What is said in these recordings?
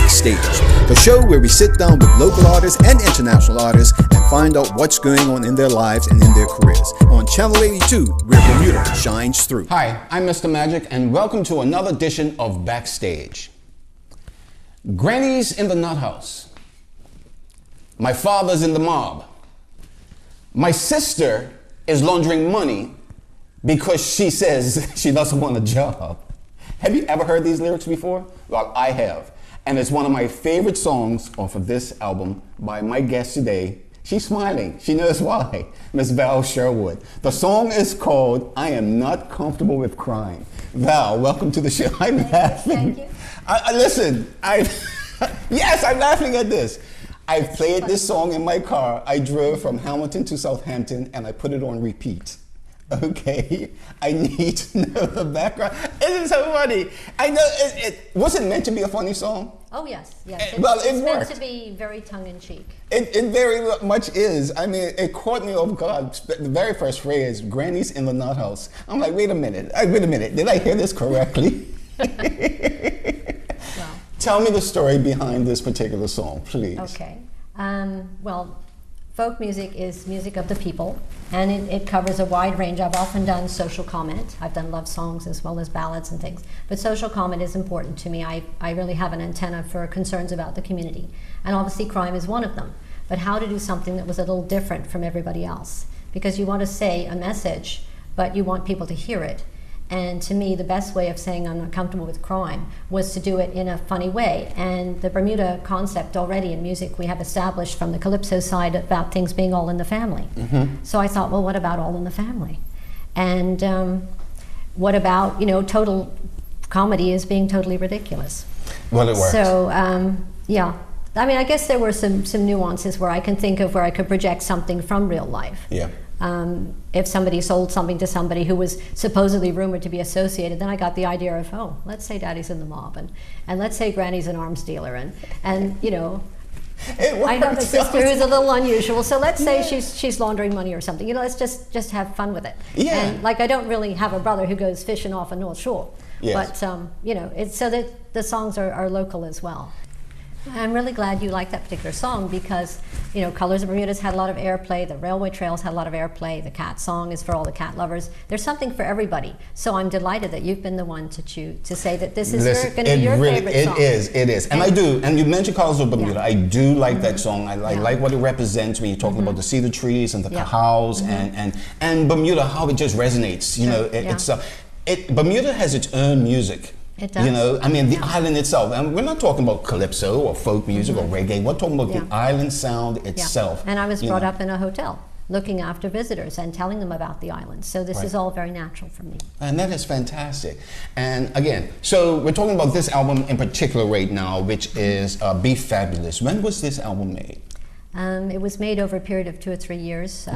Backstage, the show where we sit down with local artists and international artists and find out what's going on in their lives and in their careers. On Channel 82, where Bermuda shines through. Hi, I'm Mr. Magic, and welcome to another edition of Backstage. Granny's in the nut house. My father's in the mob. My sister is laundering money because she says she doesn't want a job. Have you ever heard these lyrics before? Well, I have. And it's one of my favorite songs off of this album by my guest today. She's smiling. She knows why. Miss Val Sherwood. The song is called I Am Not Comfortable with Crying. Val, welcome to the show. I'm laughing. Thank you. Listen, yes, I'm laughing at this. I played this song in my car. I drove from Hamilton to Southampton and I put it on repeat. Okay, I need to know the background. It is so funny. I know it wasn't meant to be a funny song. Oh yes. It's meant worked. to be very tongue-in-cheek. It very much is. I mean, it caught me off guard. The very first phrase, "Granny's in the nut house." I'm like, wait a minute. Did I hear this correctly? Well, tell me the story behind this particular song, please. okay. Well, folk music is music of the people, and it covers a wide range. I've often done social comment. I've done love songs as well as ballads and things. But social comment is important to me. I really have an antenna for concerns about the community. And obviously crime is one of them. But how to do something that was a little different from everybody else. Because you want to say a message, but you want people to hear it. And to me, the best way of saying I'm not comfortable with crime was to do it in a funny way. And the Bermuda concept already in music we have established from the Calypso side about things being all in the family. Mm-hmm. So I thought, well, what about all in the family? And what about, total comedy is being totally ridiculous? Well, it works. So, yeah. I mean, I guess there were some nuances where I can think of where I could project something from real life. Yeah. If somebody sold something to somebody who was supposedly rumored to be associated, then I got the idea of, oh, let's say Daddy's in the mob, and let's say Granny's an arms dealer, and I have a sister who's a little unusual, so let's say she's laundering money or something. Let's just have fun with it. Yeah. And I don't really have a brother who goes fishing off a North Shore, yes. But it's so that the songs are local as well. I'm really glad you like that particular song because, Colors of Bermuda's had a lot of airplay, the Railway Trails had a lot of airplay, the cat song is for all the cat lovers. There's something for everybody. So I'm delighted that you've been the one to say that this is going to be your favorite song. It is. And I do. And you mentioned Colors of Bermuda. Yeah. I do like that song. I like what it represents when you're talking about the cedar trees and the cahows and Bermuda, how it just resonates. Bermuda has its own music. It does. The island itself. And we're not talking about calypso or folk music or reggae. We're talking about the island sound itself. And I was brought up in a hotel looking after visitors and telling them about the island. So this is all very natural for me. And that is fantastic. And again, so we're talking about this album in particular right now, which is Be Fabulous. When was this album made? It was made over a period of 2 or 3 years.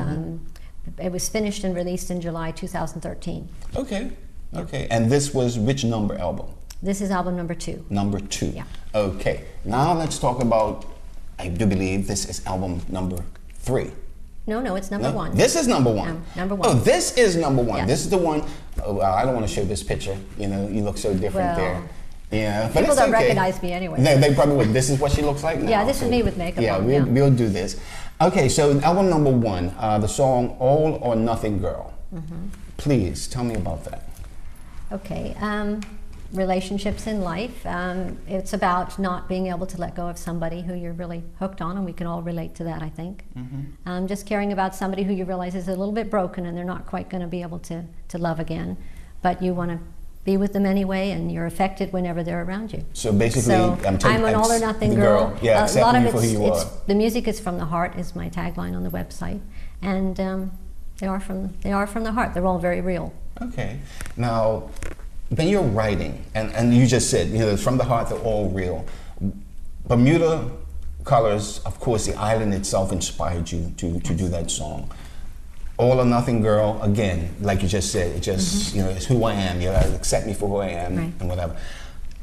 It was finished and released in July 2013. Okay. Okay, and this was which number album? This is album number 2. Number 2. Yeah. Okay, now let's talk about, I do believe this is album number 3. No, it's number 1. This is number 1. Number 1. Oh, this is number 1. Yes. This is the one, I don't want to show this picture. You look so different there. Yeah, but people don't okay. recognize me anyway. They probably would. This is what she looks like now. Yeah, this is me with makeup on. We'll do this. Okay, so album number 1, the song All or Nothing Girl. Mm-hmm. Please, tell me about that. Okay, relationships in life. It's about not being able to let go of somebody who you're really hooked on, and we can all relate to that, I think. Mm-hmm. Just caring about somebody who you realize is a little bit broken and they're not quite going to be able to love again, but you want to be with them anyway, and you're affected whenever they're around you. So basically, I'm an all or nothing girl. Yeah, a lot of for who you are. The music is from the heart is my tagline on the website, and they are from the heart. They're all very real. Okay. Now, when you're writing, and you just said, from the heart, they're all real. Bermuda Colors, of course, the island itself inspired you to do that song. All or Nothing Girl, again, like you just said, it just, it's who I am. You accept me for who I am and whatever.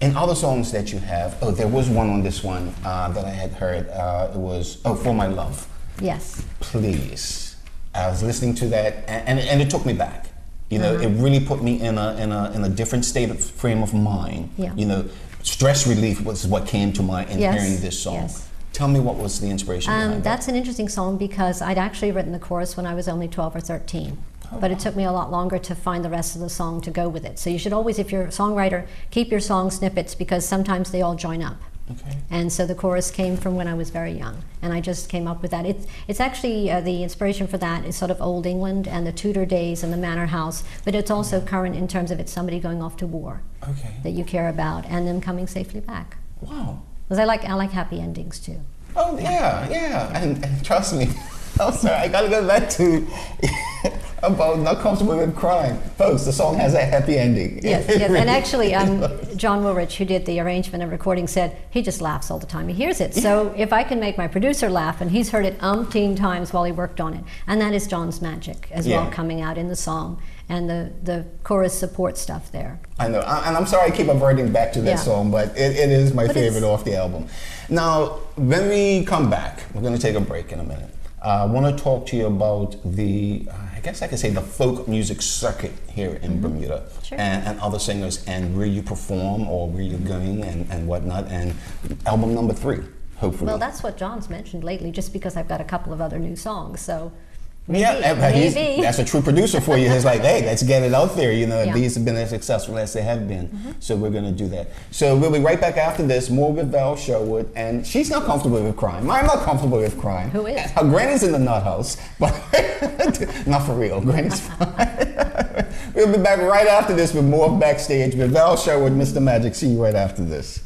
In other songs that you have, there was one on this one that I had heard. It was, For My Love. Yes. Please. I was listening to that, and it took me back. It really put me in a different frame of mind. Yeah. stress relief was what came to mind in hearing this song. Yes. Tell me what was the inspiration behind That's that? an interesting song because I'd actually written the chorus when I was only 12 or 13. But it took me a lot longer to find the rest of the song to go with it. So you should always, if you're a songwriter, keep your song snippets because sometimes they all join up. Okay. And so the chorus came from when I was very young, and I just came up with that. It's actually, the inspiration for that is sort of Old England and the Tudor days and the manor house, but it's also current in terms of it's somebody going off to war that you care about and them coming safely back. Wow. Because I like happy endings too. Oh, yeah. And trust me, I'm sorry, I gotta go back to about Not Comfortable with Crying. Folks, the song has a happy ending. Yes. And actually, John Woolrich, who did the arrangement and recording, said he just laughs all the time he hears it. So if I can make my producer laugh, and he's heard it umpteen times while he worked on it, and that is John's magic as well coming out in the song, and the chorus support stuff there. I know, and I'm sorry I keep reverting back to that song, but it is my favorite off the album. Now, when we come back, we're going to take a break in a minute. I want to talk to you about the, I guess I could say the folk music circuit here in Bermuda, and other singers, and where you perform or where you're going and whatnot, and album number 3, hopefully. Well, that's what John's mentioned lately, just because I've got a couple of other new songs, so maybe. That's a true producer for you. He's like, hey, let's get it out there. You know, these have been as successful as they have been. So we're going to do that. So we'll be right back after this, more with Val Sherwood. And she's not comfortable with crying. I'm not comfortable with crying. Who is? Her granny's in the nut house. But not for real. Granny's fine. We'll be back right after this with more Backstage with Val Sherwood, Mr. Magic. See you right after this.